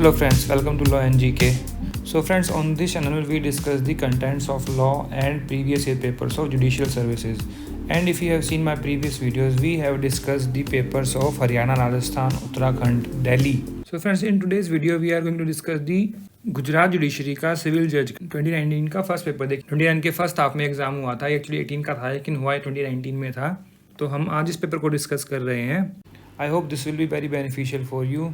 Hello friends, welcome to Law and GK. So friends, on this channel we discuss the contents of law and previous year papers of judicial services. And if you have seen my previous videos, we have discussed the papers of Haryana, Rajasthan, Uttarakhand, Delhi. So friends, in today's video we are going to discuss the Gujarat judiciary का civil जज 2019 का first paper. देखिए 2019 के first half में exam हुआ था, actually 18 का था लेकिन हुआ 2019 में था। तो हम आज इस पेपर को डिस्कस कर रहे हैं। I hope this will be very beneficial for you.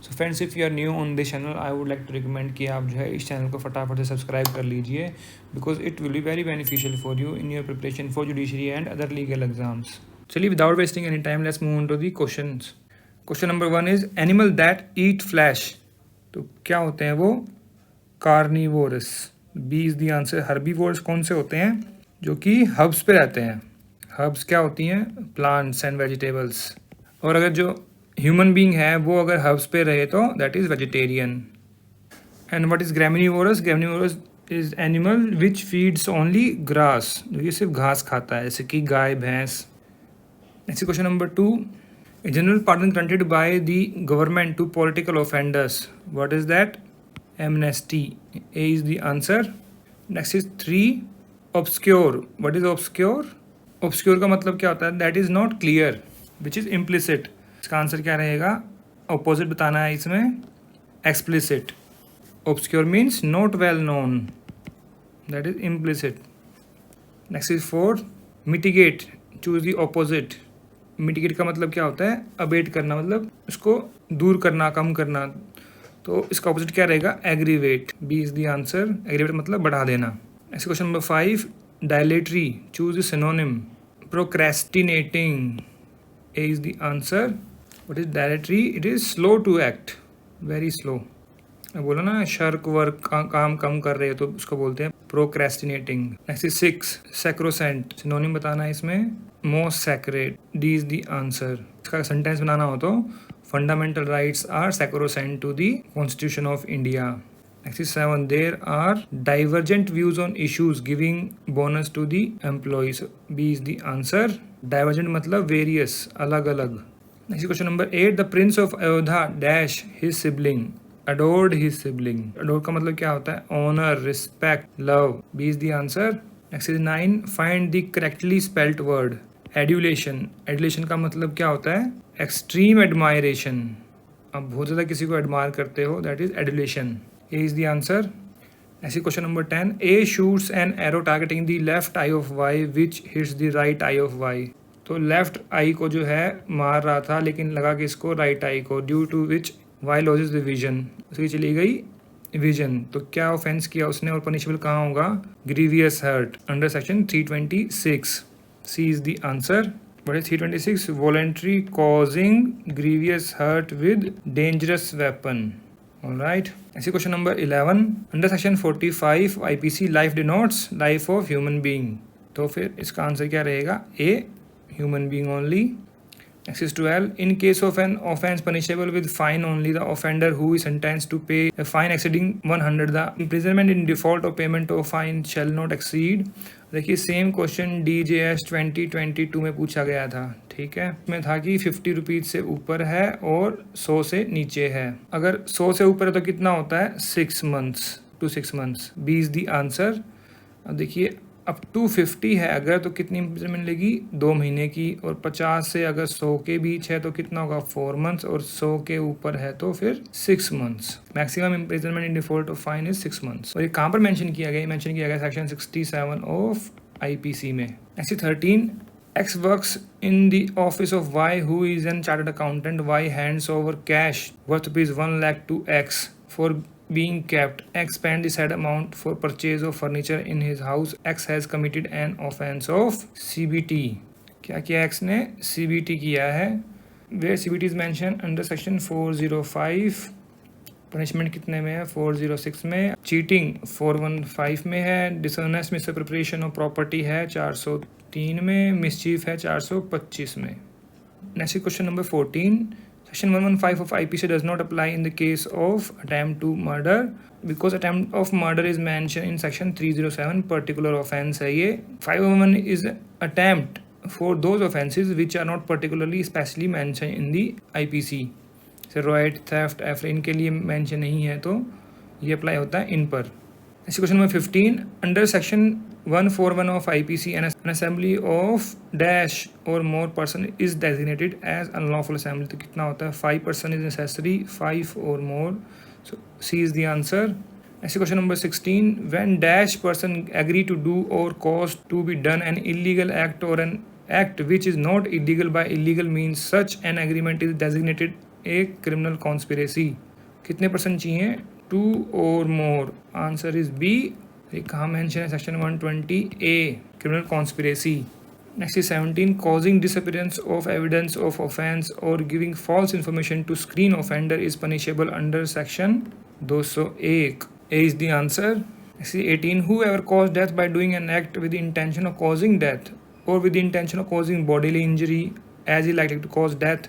So friends, if you are new on this channel, I would like to recommend कि आप जो है इस चैनल को फटाफट से सब्सक्राइब कर लीजिए, because it will be very beneficial for you in your preparation for judiciary and other legal exams. चलिए without wasting any time let's move on to the questions. Question number 1 is animal that eat flesh. तो क्या होते हैं वो? Carnivorous. B is the answer. Herbivores कौन से होते हैं? जो कि हर्ब्स पे रहते हैं। हर्ब्स क्या होती हैं? Plants and vegetables. और अगर जो ह्यूमन बीइंग है वो अगर हर्ब्स पे रहे तो that is vegetarian. And what is graminivorous? Graminivorous is animal which feeds only grass, जो ये सिर्फ घास खाता है, जैसे कि गाय, भैंस। Next question number 2, a general pardon granted by the government to political offenders, what is that? Amnesty. A is the answer. Next is 3, obscure. What is obscure? Obscure का मतलब क्या होता है? That is not clear which is implicit. इसका answer क्या रहेगा? Opposite बताना है इसमें, explicit. Obscure means not well known, that is implicit. Next is 4, mitigate. Choose the opposite. Mitigate का मतलब क्या होता है? अबेट करना, मतलब उसको दूर करना, कम करना। तो इसका ऑपोजिट क्या रहेगा? Aggravate. B is the answer. Aggravate मतलब बढ़ा देना। Next question number 5, dilatory. Choose the synonym. Procrastinating. A is the answer. What is dilatory? It is slow to act, very slow. बोला ना शर्क वर्क, काम कम कर रहे हो तो उसको बोलते हैं procrastinating. Next is 6, sacrosanct. Synonym बताना है इसमें, most sacred. D is the answer. इसका सेंटेंस बनाना हो तो fundamental rights are sacrosanct to the constitution of India. Next is 7, there are divergent views on issues giving bonus to the employees. B is the answer. Divergent मतलब various, अलग अलग। Next question number 8, the prince of Ayodhya dash his sibling, adored his sibling. Adore का मतलब क्या होता है? Honour, respect, love. B is the answer. Next is 9, find the correctly spelt word. Adulation. Adulation का मतलब क्या होता है? Extreme admiration. आप बहुत ज़्यादा किसी को एडमायर करते हो, that is adulation. A is the answer. ऐसी question number 10, A shoots an arrow targeting the left eye of Y which hits the right eye of Y. तो लेफ्ट आई को जो है मार रहा था लेकिन लगा कि इसको राइट आई को, due to which Y loses the vision. उसकी चली गई विजन। तो क्या ऑफेंस किया उसने और पनिशेबल कहाँ होगा? Grievous hurt under section 326। C is the answer. What is 326? Voluntary causing grievous hurt with dangerous weapon. Alright. ऐसी question number 11, under section 45 IPC life denotes life of human being. तो फिर इसका answer क्या रहेगा? A, human being only. Next is 12, in case of an offence punishable with fine only, the offender who is sentenced to pay a fine exceeding 100, the imprisonment in default of payment of fine shall not exceed। देखिए same question DJS 2022 में पूछा गया था, ठीक है। इसमें था कि 50 रुपीज़ से ऊपर है और 100 से नीचे है। अगर 100 से ऊपर है तो कितना होता है? 6 months to 6 months। B is the answer. अब देखिए अप टू 50 है अगर, तो कितनी इम्प्रिजनमेंट मिलेगी? 2 महीने की। और 50 से अगर 100 के बीच है तो कितना होगा? 4 months। और 100 के ऊपर है तो फिर 6 months। Maximum imprisonment in default of fine is 6 months। और ये कहाँ पर मेंशन किया गया? मेंशन किया गया सेक्शन 67 ऑफ IPC में। Next 13, X works in the office of Y who is an chartered accountant. Y hands over cash worth ₹1 lakh to X for being kept. X spent the said amount for purchase of furniture in his house. X has committed an offence of CBT. क्या किया X ने? CBT किया है। Where CBT is mentioned under section 405। Punishment कितने में है? 406 में। Cheating 415 में है। डिसऑनेस्ट मिसअप्रोप्रिएशन ऑफ प्रॉपर्टी है 403 में। मिसचीफ है 425 में। Next question number 14, Section 115 of IPC does not apply in the case of attempt to murder because attempt of murder is mentioned in section 307, particular offence है ये। 511 is attempt for those offences which are not particularly specially mentioned in the IPC। जैसे riot, theft, F इनके लिए mention नहीं है तो ये apply होता है इन पर। ऐसे question number 15, under section 141 of IPC an assembly of dash or more person is designated as unlawful assembly. तो कितना होता है? 5 person is necessary, 5 or more, so C is the answer. ऐसे question number 16, when dash person agree to do or cause to be done an illegal act or an act which is not illegal by illegal means such an agreement is designated a criminal conspiracy। कितने person चाहिए? 2 or more। Answer is B. कहाँ mention है? Section 120A criminal conspiracy। Next is 17, causing disappearance of evidence of offence or giving false information to screen offender is punishable under section 201। A is the answer। Next is 18, whoever caused death by doing an act with the intention of causing death or with the intention of causing bodily injury as he likely to cause death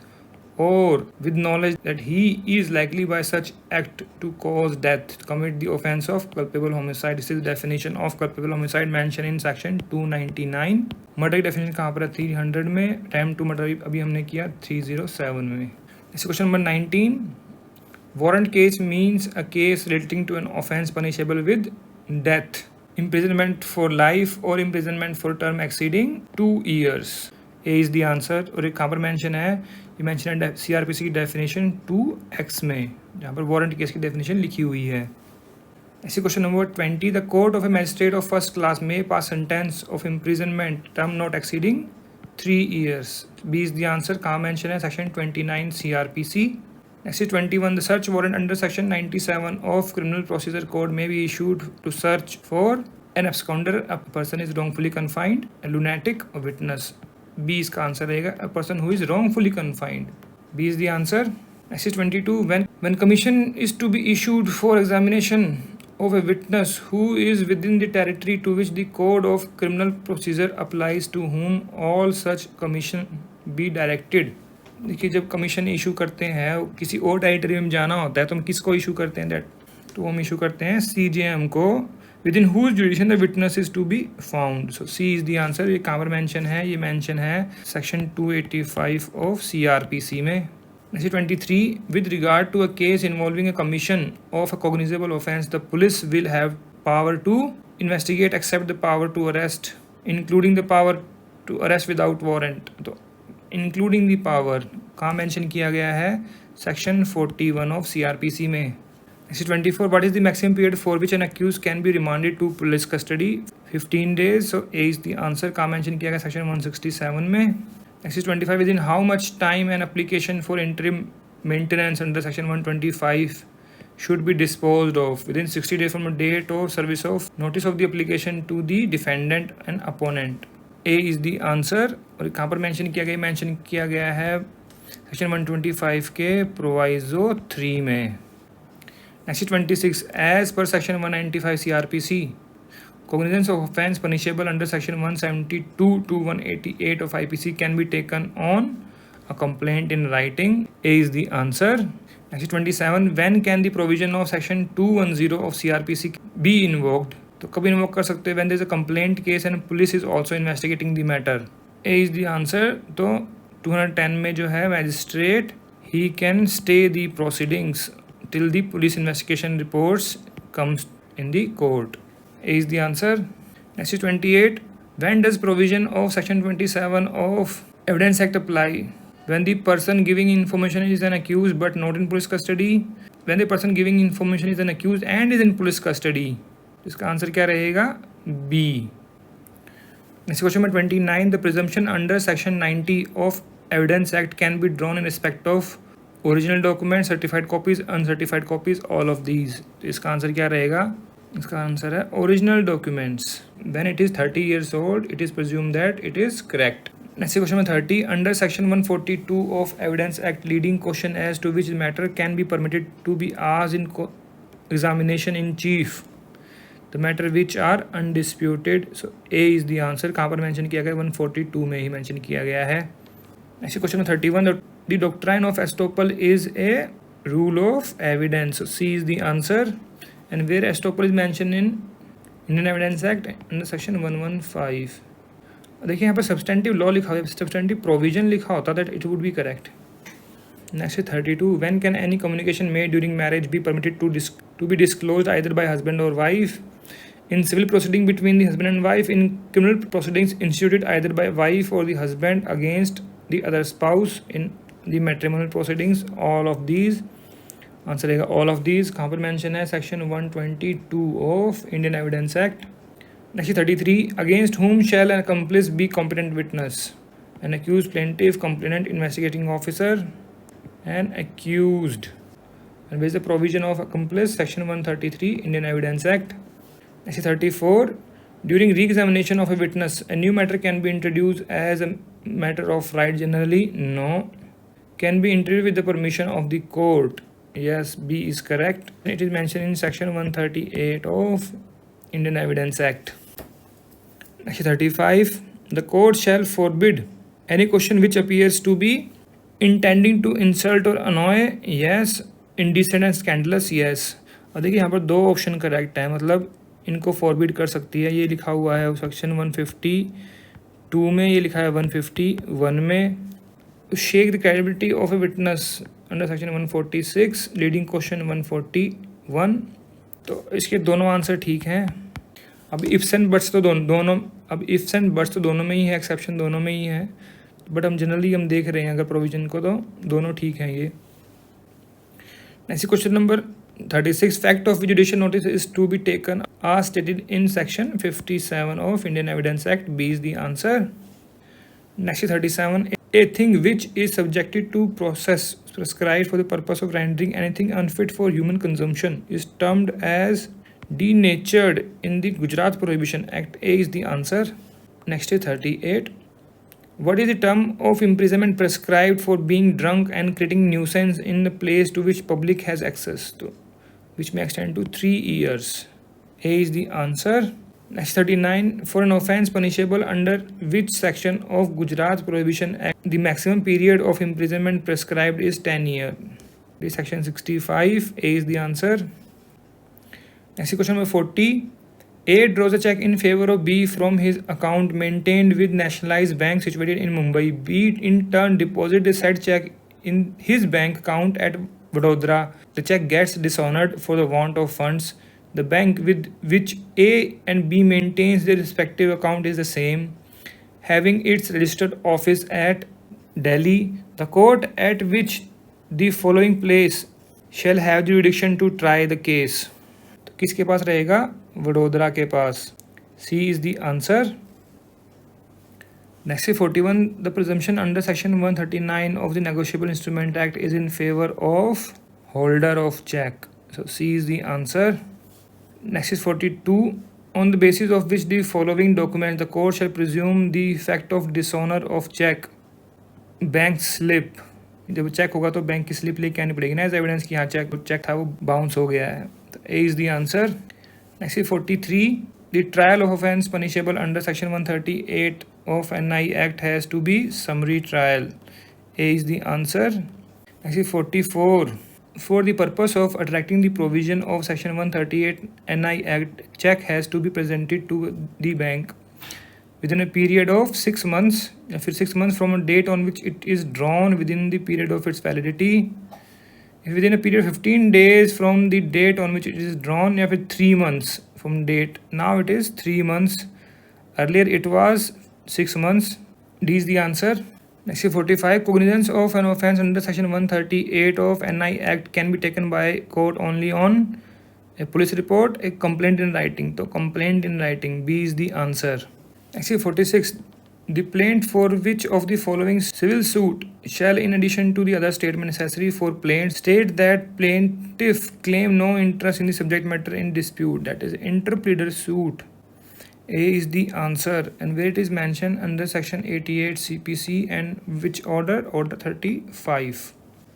or with knowledge that he is likely by such act to cause death to commit the offence of culpable homicide। This is the definition of culpable homicide mentioned in section 299। Murder की definition कहाँ पर है? 300 में। Time to murder अभी हमने किया 307 में। Next question number 19, warrant case means a case relating to an offence punishable with death, imprisonment for life or imprisonment for term exceeding 2 years। A is the answer। और एक कहाँ पर mention है? ये मेंशन है सीआरपीसी की definition 2X में, जहाँ पर वारंट केस की डेफिनेशन लिखी हुई है। ऐसे question number 20, the court of a magistrate of first class may pass sentence of imprisonment term not exceeding 3 years। B is the answer। कहाँ मेंशन है? Section 29 CRPC। Next is 21, the search warrant under section 97 of criminal procedure code may be issued to search for an absconder, a person is wrongfully confined, a lunatic, a witness। B इसका answer रहेगा, a person who is wrongfully confined। B is the answer। Next is 22, when commission is to be issued for examination of a witness who is within the territory to which the code of criminal procedure applies, to whom all such commission be directed। देखिए, जब commission issue करते हैं किसी और territory में जाना होता है तो हम किसको इशू करते हैं? दैट तो हम इशू करते हैं CJM को, within whose jurisdiction the witness is to be found. So C is the answer. ये कहाँ पर मेंशन है? ये मेंशन है सेक्शन 285 ऑफ CRPC में। Next 23, with regard to a case involving a commission of a cognizable offence the police will have power to investigate except the power to arrest including the power to arrest without warrant. तो including the power कहाँ mention किया गया है? Section 41 of CRPC में। Next 24, what is the maximum period for which an accused can be remanded to police custody? 15 days। So A is the answer. कहाँ mention किया गया? Section 167 में। Next 25, within how much time an application for interim maintenance under section 125 should be disposed of? within 60 days from the date of service of notice of the application to the defendant and opponent। A is the answer। और कहाँ पर mention किया गया? Mention किया गया है section 125 के proviso 3 में। Next 26, as per section 195 CRPC cognizance of offence punishable under section 172 to 188 of IPC can be taken on a complaint in writing। A is the answer। Next 27, when can the provision of section 210 of CRPC be invoked? तो कब invoke कर सकते हैं? when there is a complaint case and police is also investigating the matter। A is the answer। तो 210 में जो है magistrate he can stay the proceedings till the police investigation reports comes in the court। A is the answer। Next is 28, when does provision of section 27 of Evidence Act apply? when the person giving information is an accused but not in police custody, when the person giving information is an accused and is in police custody। इसका answer क्या रहेगा? B। Next question number 29, the presumption under section 90 of evidence act can be drawn in respect of original document, certified copies, uncertified copies, all of these. तो इसका answer क्या रहेगा? इसका answer है original documents. When it is 30 years old it is presumed that it is correct। Next question number 30, under section 142 of evidence act leading question as to which matter can be permitted to be asked in examination in chief, the matter which are undisputed. So A is the answer. कहाँ पर mention किया गया? 142 में ही mention किया गया है। Next question 31, the doctrine of estoppel is a rule of evidence. C is the answer. And where estoppel is mention in Indian evidence act under section 115। देखिए यहाँ पर सब्सटेंटिव लॉ लिखा हुआ है, सब्सटेंटिव प्रोविजन लिखा होता that it would be correct. Next is 32. When can any communication made during marriage be permitted to be disclosed either by husband or wife? In civil proceeding between the husband and wife, in criminal proceedings instituted either by wife or the husband against the other spouse, in the matrimonial proceedings, all of these. Answer रहेगा all of these. कहाँ पर mention है? Section 122 of Indian evidence act. Next 33. Against whom shall an accomplice be competent witness? An accused, plaintiff, complainant, investigating officer, and accused. And where is the provision of accomplice? Section 133 Indian Evidence Act. Next 34. During re-examination of a witness, a new matter can be introduced as a matter of right generally. No. Can be introduced with the permission of the court. Yes, B is correct. It is mentioned in section 138 of Indian Evidence Act. Next 35. The court shall forbid any question which appears to be intending to insult or annoy. Yes. Indecent and scandalous. Yes. और देखिए यहाँ पर दो option correct है, मतलब इनको forbid कर सकती है. ये लिखा हुआ है सेक्शन 152 में, ये लिखा है 151 में. Shake the credibility of a witness under section 146, leading question 141. तो इसके दोनों आंसर ठीक हैं. अब इफ्स एंड बट्स तो दोनों में ही है, एक्सेप्शन दोनों में ही है, बट हम जनरली देख रहे हैं अगर प्रोविजन को तो दोनों ठीक हैं ये. Next question number 36. Fact of judicial notice is to be taken as stated in section 57 of Indian Evidence Act. B is the answer. Next is 37. A thing which is subjected to process prescribed for the purpose of rendering anything unfit for human consumption is termed as denatured in the Gujarat Prohibition Act. A is the answer. Next is 38. What is the term of imprisonment prescribed for being drunk and creating nuisance in the place to which public has access to, which may extend to 3 years? A is the answer. Next 39. For an offence punishable under which section of Gujarat Prohibition Act the maximum period of imprisonment prescribed is 10 years? This section 65. A is the answer. Next question number 40. A draws a check in favor of B from his account maintained with nationalized bank situated in Mumbai. B in turn deposits the said check in his bank account at Vadodara. The check gets dishonored for the want of funds. The bank with which A and B maintains their respective account is the same, having its registered office at Delhi. The court at which the following place shall have jurisdiction to try the case. तो किसके पास रहेगा? वडोदरा के पास. C is the answer. Next is 41. The presumption under section 139 of the Negotiable Instrument Act is in favor of holder of check. So C is the answer. Next is 42. On the basis of which the following documents the court shall presume the fact of dishonor of check. Bank slip. जब check होगा तो bank की slip लेके आनी पड़ेगी ना as evidence कि हाँ चेक था वो बाउंस हो गया है. तो A is the answer. Next is 43. The trial of offence punishable under section 138 of NI Act has to be summary trial. A is the answer. Next is 44. For the purpose of attracting the provision of section 138 NI Act, check has to be presented to the bank within a period of 6 months, या फिर 6 months from a date on which it is drawn within the period of its validity. If within a period of 15 days from the date on which it is drawn, या फिर 3 months from date. Now it is 3 months. Earlier it was 6 months. D is the answer. Next is 45. Cognizance of an offence under section 138 of NI Act can be taken by court only on a police report, a complaint in writing. So complaint in writing. B is the answer. Next is 46. The plaint for which of the following civil suit shall, in addition to the other statement necessary for plaint, state that plaintiff claim no interest in the subject matter in dispute, that is interpleader suit. A is the answer, and where it is mentioned under section 88 CPC and which order? Order 35.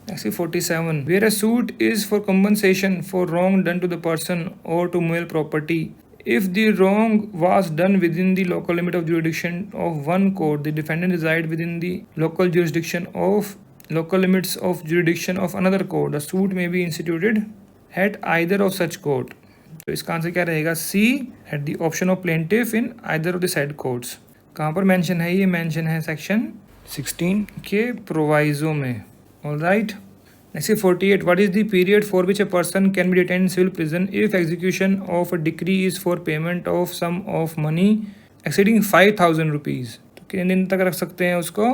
Next is 47. Where a suit is for compensation for wrong done to the person or to male property, if the wrong was done within the local limit of jurisdiction of one court, the defendant reside within the local limits of jurisdiction of another court, the suit may be instituted at either of such court. तो इसका answer क्या रहेगा? C at the option of plaintiff in either of the said courts. कहाँ पर mention है? ये mention है section 16 के प्रोवाइजो में. All right. Next is 48. What is the period for which a person can be detained in civil prison if execution of a decree is for payment of sum of money exceeding 5,000 rupees? तो कितने दिन तक रख सकते हैं उसको?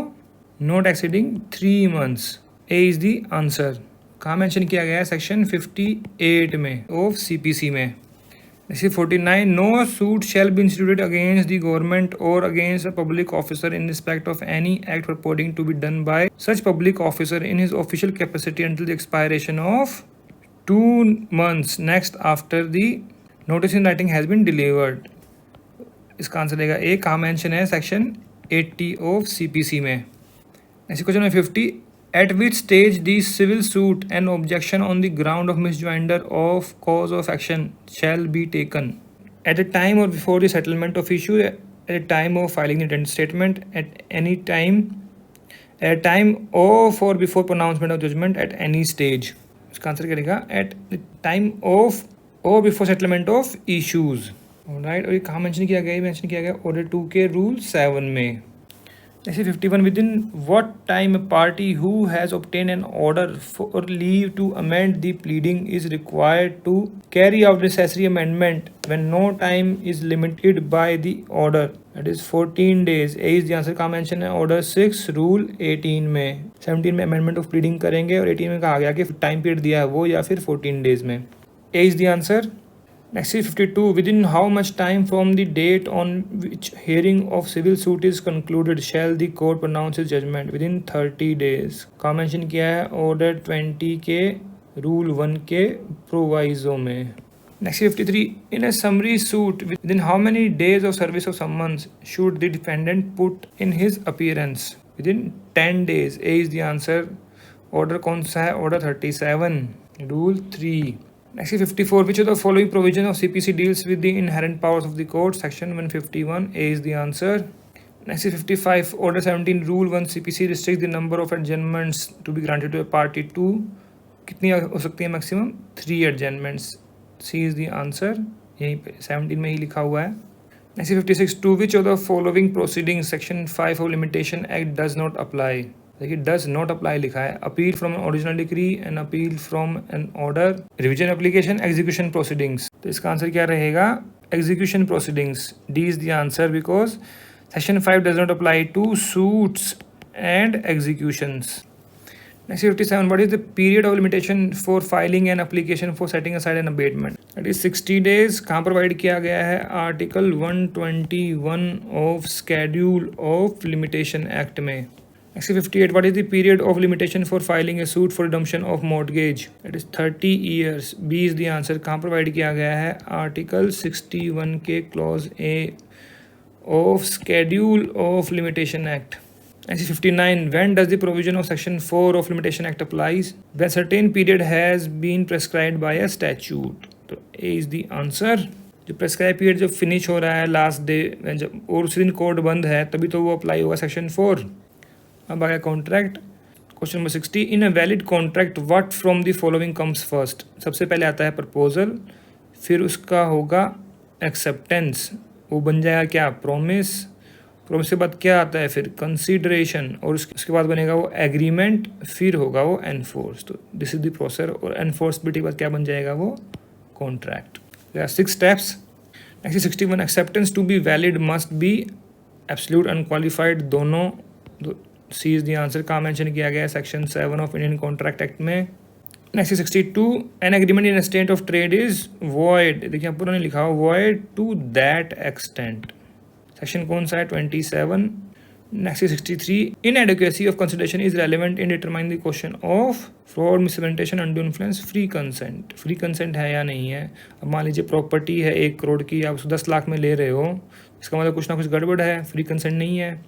Not exceeding 3 months. A is the answer. कहाँ mention किया गया है? सेक्शन 58 में ऑफ CPC में. Next is 49. No suit shall be instituted against the government or against a public officer in respect of any act purporting to be done by such public officer in his official capacity until the expiration of 2 months next after the notice in writing has been delivered. इसका answer देगा ए. कहाँ mention है? Section 80 of CPC में. Next question number 50. At which stage the civil suit and objection on the ground of misjoinder of cause of action shall be taken? At the time or before the settlement of issue, at the time of filing the intent statement, at any time, at a time of or before pronouncement of judgment, at any stage. इसका answer करेगा at the time of or before settlement of issues. Alright, और ये कहाँ mention किया गया है? Mention किया गया ऑर्डर 2 के रूल 7 में. Next is 51. Within what time a party who has obtained an order for leave to amend the pleading is required to carry out necessary amendment when no time is limited by the order? That is 14 days. A is the answer. का mention है order 6 rule 18 में. 17 में amendment of pleading करेंगे और 18 में कहा गया कि time period दिया है वो या फिर 14 days में. A is the answer. Next is 52. Within how much time from the date on which hearing of civil suit is concluded shall the court pronounce its judgment? Within 30 days. का mention किया है order 20 के rule 1 के proviso में. Next is 53. In a summary suit, within how many days of service of summons should the defendant put in his appearance? Within 10 days. A is the answer. Order कौन सा है? Order 37 rule 3. Next is 54. Which of the following provisions of CPC deals with the inherent powers of the court? Section 151. A is the answer. Next is 55. Order 17 Rule 1 CPC restricts the number of adjournments to be granted to a party to कितनी हो सकती है maximum? 3 adjournments. C is the answer. यहीं पे 17 में ही लिखा हुआ है. Next is 56. To which of the following proceedings Section 5 of Limitation Act does not apply? देखिए डज नॉट अप्लाई लिखा है. Appeal from an original decree and appeal from an order, revision application, execution proceedings. तो इसका answer क्या रहेगा? Execution proceedings. D is the answer because section 5 does not apply to suits and executions. Next 57. What is the period of limitation for filing an application for setting aside an abatement? That is 60 days. कहाँ provide किया गया है? Article 121 of schedule of limitation act में. Next 58. What is the period of limitation for filing a suit for redemption of mortgage? That is 30 years. B is the answer. कहाँ provide किया गया है? Article 61 के clause A of Schedule of Limitation Act. Next 59. When does the provision of Section 4 of Limitation Act applies? When certain period has been prescribed by a statute. तो A is the answer. जो prescribe period जब finish हो रहा है last day जब और उसी दिन कोर्ट बंद है तभी तो वो अप्लाई होगा सेक्शन 4. अब आ गया contract. Question number 60. In a valid contract what from the following comes first? सबसे पहले आता है प्रपोजल, फिर उसका होगा एक्सेप्टेंस, वो बन जाएगा क्या? प्रॉमिस. प्रॉमिस के बाद क्या आता है? फिर कंसीडरेशन, और उसके बाद बनेगा वो एग्रीमेंट, फिर होगा वो एनफोर्स. तो दिस इज द प्रोसेस. और एनफोर्सबिलिटी के बाद क्या बन जाएगा? वो contract. 6 steps. Next 61. Acceptance to be valid must be absolute unqualified दोनों. C is the answer. कहाँ मेंशन किया गया है? Section 7 of Indian contract act में. Next 62. An agreement in state of trade is void. देखिए यहाँ पूरा नहीं लिखा हो. Void to that extent. Section कौन सा है? 27. Next 63. Inadequacy of consideration is relevant in determine the question of fraud, misrepresentation, undue influence, free consent. Free consent है या नहीं है? अब मान लीजिए प्रॉपर्टी है 1 करोड़ की, आप 10 लाख में ले रहे हो, इसका मतलब कुछ ना कुछ गड़बड़ है, फ्री कंसेंट नहीं है.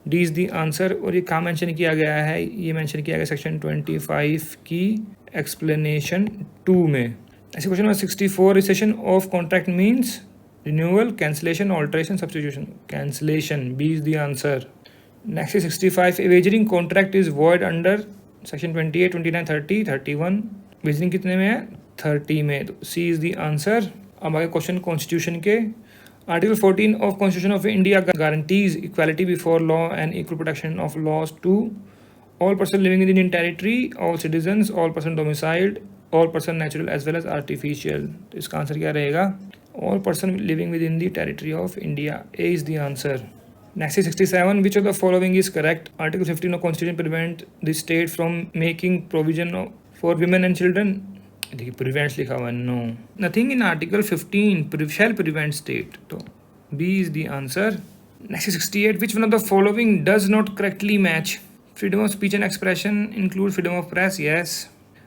D is the answer. और ये कहाँ मेंशन किया गया है? ये मेंशन किया गया सेक्शन 25 की एक्सप्लेनेशन 2 में. ऐसे question number 64. Rescission of contract means renewal, cancellation, alteration, substitution. Cancellation. B is the answer. Next 65. A wagering contract is void under section 28, 29, 30, 31. Wagering कितने में है? 30 में. तो सी इज़ दी आंसर. अब आगे क्वेश्चन कॉन्स्टिट्यूशन के. Article 14 of Constitution of India guarantees equality before law and equal protection of laws to all person living in Indian territory, all citizens, all person domiciled, all person natural as well as artificial. तो इसका answer क्या रहेगा? All person living within the territory of India. A is the answer. Next is 67. Which of the following is correct? Article 15 of Constitution prevent the state from making provision for women and children. देखिए prevents लिखा हुआ है, no. Nothing in Article 15 shall prevent state. तो B is the answer. Next is 68. Which one of the following does not correctly match? Freedom of speech and expression includes freedom of press. Yes.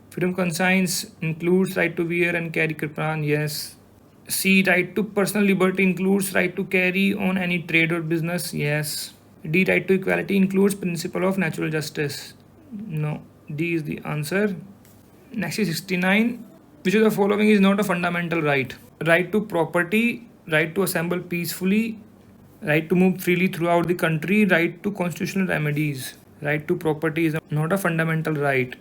Freedom of conscience includes right to wear and carry Quran. Yes. C. Right to personal liberty includes right to carry on any trade or business. Yes. D. Right to equality includes principle of natural justice. No. D is the answer. Next is 69. Which of the following is not a fundamental right? Right to property, right to assemble peacefully, right to move freely throughout the country, right to constitutional remedies. Right to property is not a fundamental right,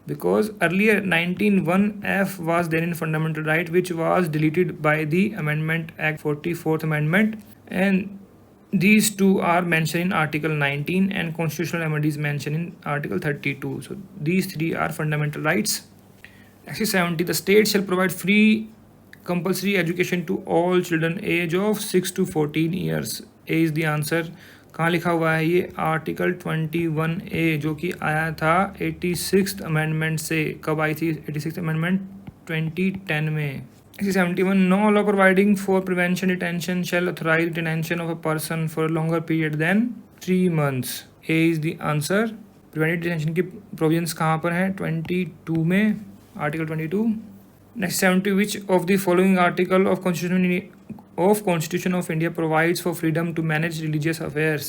because earlier 19(1)(f) was there in fundamental right, which was deleted by the Amendment Act 44th Amendment, and these two are mentioned in Article 19 and constitutional remedies mentioned in Article 32. So these three are fundamental rights. Next is 70. The state shall provide free compulsory education to all children age of 6 to 14 years. A is the answer. कहाँ लिखा हुआ है ये? Article 21A, जो कि आया था 86th amendment से। कब आई थी 86th अमेंडमेंट? 2010 में। 71. No law providing for prevention detention shall authorize detention of a person for a longer period than 3 months. A is the answer. Preventive detention की प्रोविजंस कहाँ पर हैं? 22 में, article 22। Next 70. Which of the following article of Constitution of India provides for freedom to manage religious affairs?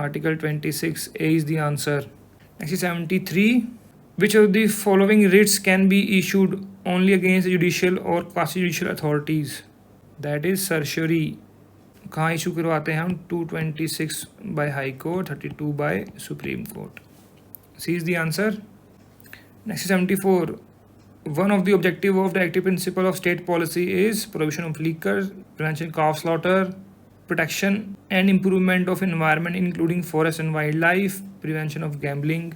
Article 26. A is the answer. Next is 73. Which of the following writs can be issued only against the judicial or quasi-judicial authorities? That is certiorari. कहाँ issue करवाते हैं हम? 226 by High Court, 32 by Supreme Court. C is the answer. Next is 74. One of the objective of directive principle of state policy is prohibition of liquor, prevention of calf slaughter, protection and improvement of environment including forest and wildlife, prevention of gambling.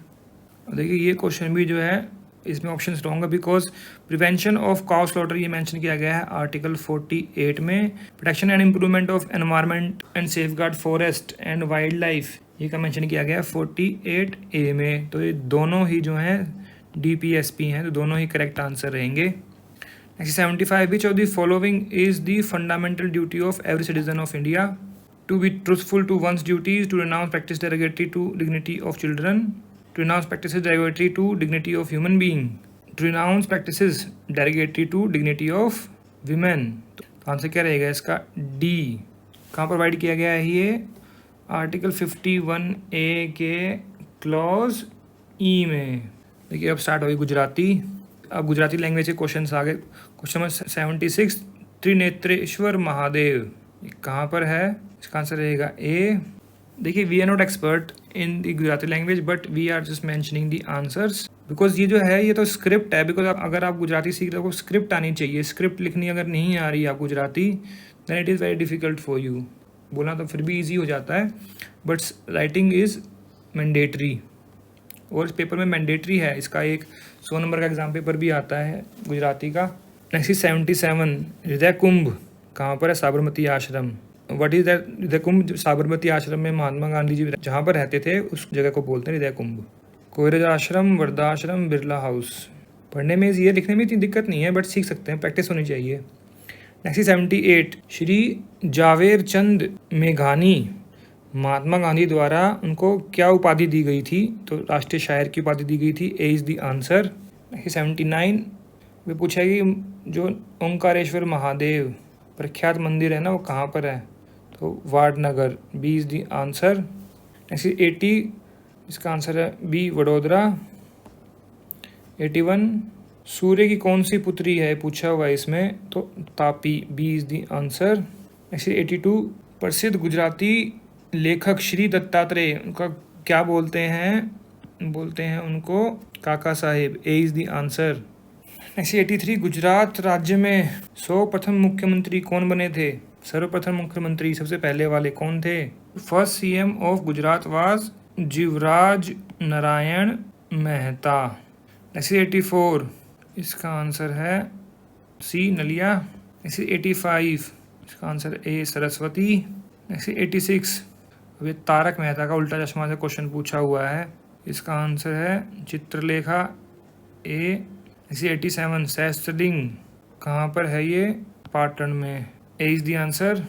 देखिए ये question भी जो है इसमें options wrong है, because prevention of cow slaughter ये mention किया गया है आर्टिकल 48 में। Protection and improvement of environment and safeguard forest and wild life ये का मेंशन किया गया है 48A में। तो ये दोनों ही जो हैं DPSP हैं, तो दोनों ही करेक्ट आंसर रहेंगे। Next 75. Which of the following is the fundamental duty of every citizen of India? To be truthful to one's duties, to renounce practice derogatory to dignity of children, to renounce practices derogatory to dignity of human being, to renounce practices derogatory to dignity of women. तो answer क्या रहेगा इसका? D. कहाँ provide किया गया है ये? Article 51A के क्लॉज ई में। देखिए अब स्टार्ट होगी गुजराती। अब गुजराती लैंग्वेज के क्वेश्चन आ गए। Question number 76. त्रिनेत्रेश्वर महादेव ये कहाँ पर है? इसका आंसर रहेगा ए। देखिए we are not expert in the Gujarati language but we are just mentioning the answers, because ये जो है ये तो स्क्रिप्ट है। बिकॉज अगर आप गुजराती सीख रहे हो आपको स्क्रिप्ट आनी चाहिए। स्क्रिप्ट लिखनी अगर नहीं आ रही आप Gujarati, then it is very difficult for you. बोलना तो फिर भी ईजी हो जाता है, बट राइटिंग इज़ मैंडेटरी, और इस पेपर में मैंडेटरी है। इसका एक 100 नंबर का एग्जाम पेपर भी आता है गुजराती का। नेक्स्ट 77. हृदय कुंभ कहाँ पर है? साबरमती आश्रम। What is that? हृदय कुंभ साबरमती आश्रम में महात्मा गांधी जी जहाँ पर रहते थे उस जगह को बोलते हैं हृदय कुंभ। कोयरज आश्रम, वर्धाश्रम, बिरला हाउस। पढ़ने में ये लिखने में इतनी दिक्कत नहीं है, बट सीख सकते हैं, प्रैक्टिस होनी चाहिए। नेक्स्ट 78. श्री जावेर चंद मेघानी महात्मा गांधी द्वारा उनको क्या उपाधि दी गई थी? तो राष्ट्रीय शायर की उपाधि दी गई थी। ए इज़ द आंसर। 79 में पूछा है कि जो ओंकारेश्वर महादेव प्रख्यात मंदिर है ना वो कहाँ पर है? तो Vadnagar. B is the answer. Next 80 इसका आंसर है बी वडोदरा। 81 सूर्य की कौन सी पुत्री है पूछा हुआ है इसमें, तो Tapi. B is the answer. Next 82 प्रसिद्ध गुजराती लेखक श्री दत्तात्रेय उनका क्या बोलते हैं? बोलते हैं उनको Kaka Saheb. A is the answer. Next 83 Gujarat राज्य में सर्वप्रथम मुख्यमंत्री कौन बने थे? सर्वप्रथम मुख्यमंत्री सबसे पहले वाले कौन थे? First CM of Gujarat was Jivraj Narayan Mehta. Next 84, इसका आंसर है सी नलिया। नेक्स्ट 85, इसका आंसर ए सरस्वती। नेक्स्ट 86, अभी तारक मेहता का उल्टा चश्मा से क्वेश्चन पूछा हुआ है, इसका आंसर है चित्रलेखा ए। नेक्स्ट 87, सहस्त्रलिंग कहाँ पर है ये, पाटन में, ए इज़ द आंसर।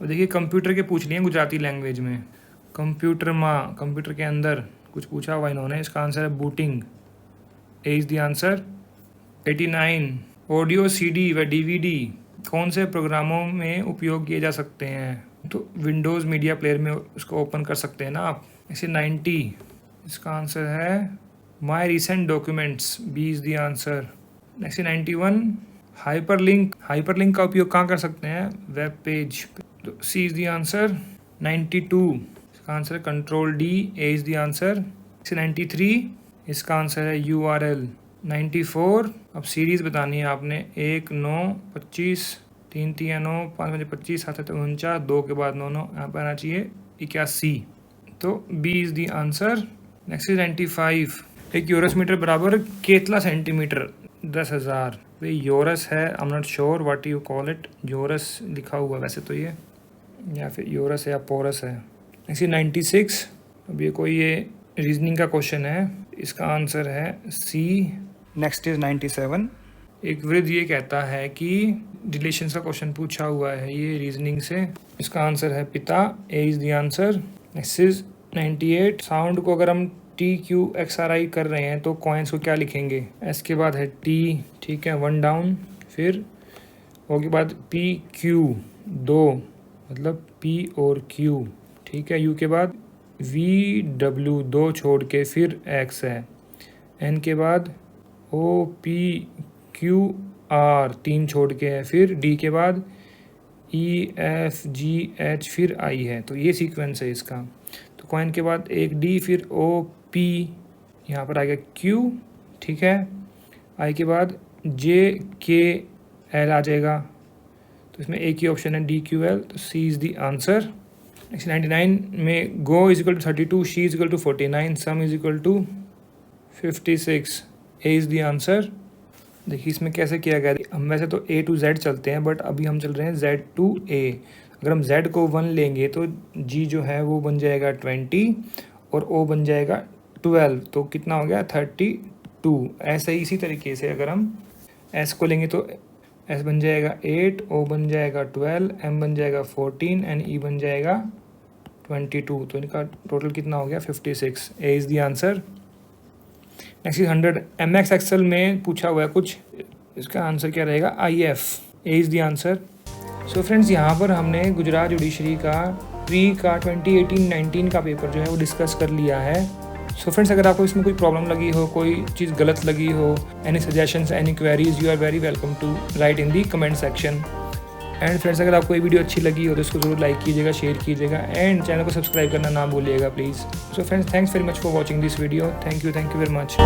और देखिए कंप्यूटर के पूछ लिए गुजराती लैंग्वेज में, कंप्यूटर माँ, कंप्यूटर के अंदर कुछ पूछा हुआ इन्होंने, इसका आंसर है booting, A is the answer. 89, audio CD व डीवीडी कौन से प्रोग्रामों में उपयोग किए जा सकते हैं, तो विंडोज़ मीडिया प्लेयर में उसको ओपन कर सकते हैं ना आप। ऐसे 90, इसका आंसर है my recent documents, B is the answer. Next 91, hyperlink, hyperlink का उपयोग कहाँ कर सकते हैं, वेब पेज, तो सी इज़ द आंसर। 92, इसका आंसर है control D, A is the answer. 93, इसका आंसर है URL। 94, अब सीरीज़ बतानी है आपने, 1 9 25, 3 3 9 5 5 25 7 7 49, 2 के बाद 9 9, यहाँ पर आना चाहिए 81, तो B is the answer. Next 95, एक यूरस मीटर बराबर कितना सेंटीमीटर, 10,000। भाई यूरस है, I am not sure what you call it, euros लिखा हुआ वैसे तो ये, या फिर यूरस है या पोरस है। नेक्स्ट 96, अब ये कोई ये रीजनिंग का क्वेश्चन है, इसका आंसर है सी। नेक्स्ट इज 97, एक वृद्ध ये कहता है कि रिलेशंस का क्वेश्चन पूछा हुआ है ये रीजनिंग से, इसका आंसर है पिता, ए is the answer. Next is 98, sound को अगर हम TQXRI कर रहे हैं तो कॉइन्स को क्या लिखेंगे, एस के बाद है T, ठीक है, 1 डाउन, फिर O के बाद PQ 2, मतलब P और Q, ठीक है, U के बाद VW 2 छोड़ के फिर X है, N के बाद OPQR 3 छोड़ के है, फिर D के बाद EFGH फिर I है, तो ये सीक्वेंस है इसका। तो कॉइन के बाद एक D, फिर OP, यहाँ पर आएगा Q, ठीक है, I के बाद JKL आ जाएगा, तो इसमें एक ही ऑप्शन है DQL, तो C is the answer. Next 99 में go is equal to 32, she is equal to 49, sum is equal to 56, A is the answer. देखिए इसमें कैसे किया गया, हम वैसे तो A to Z चलते हैं, बट अभी हम चल रहे हैं Z to A। अगर हम Z को 1 लेंगे तो G जो है वो बन जाएगा 20 और O बन जाएगा 12, तो कितना हो गया 32। ऐसे ही इसी तरीके से अगर हम S को लेंगे तो S बन जाएगा 8, O बन जाएगा 12, M बन जाएगा 14 एंड E बन जाएगा 22, तो इनका टोटल कितना हो गया 56, A is the answer. Next 100, MX Excel में पूछा हुआ है कुछ, इसका आंसर क्या रहेगा, IF, A is the answer. So friends, यहाँ पर हमने गुजरात जुडिशरी का प्री का 2018-19 का पेपर जो है वो डिस्कस कर लिया है। सो फ्रेंड्स, अगर आपको इसमें कोई प्रॉब्लम लगी हो, कोई चीज़ गलत लगी हो, any suggestions, any queries, you are very welcome to write in the comment section. And friends, अगर आपको ये वीडियो अच्छी लगी हो तो इसको ज़रूर लाइक कीजिएगा, शेयर कीजिएगा एंड चैनल को सब्सक्राइब करना ना भूलिएगा please. So friends, thanks very much for watching this video, thank you very much.